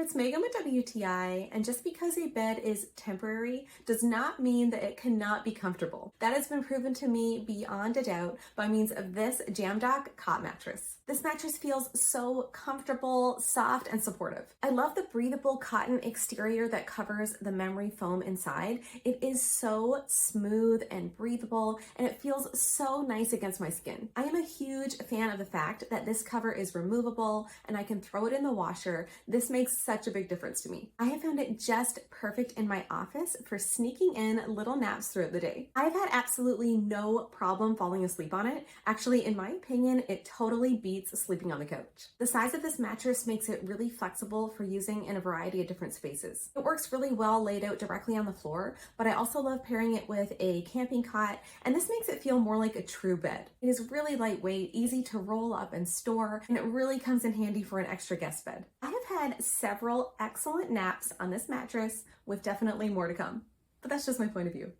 it's Megan with WTI, and just because a bed is temporary does not mean that it cannot be comfortable. That has been proven to me beyond a doubt by means of this Jamdok Cot Mattress. This mattress feels so comfortable, soft, and supportive. I love the breathable cotton exterior that covers the memory foam inside. It is so smooth and breathable, and it feels so nice against my skin. I am a huge fan of the fact that this cover is removable and I can throw it in the washer. This makes such a big difference to me. I have found it just perfect in my office for sneaking in little naps throughout the day. I've had absolutely no problem falling asleep on it. Actually, in my opinion, it totally beats sleeping on the couch. The size of this mattress makes it really flexible for using in a variety of different spaces. It works really well laid out directly on the floor, but I also love pairing it with a camping cot, and this makes it feel more like a true bed. It is really lightweight, easy to roll up and store, and it really comes in handy for an extra guest bed. I have had several excellent naps on this mattress with definitely more to come, but that's just my point of view.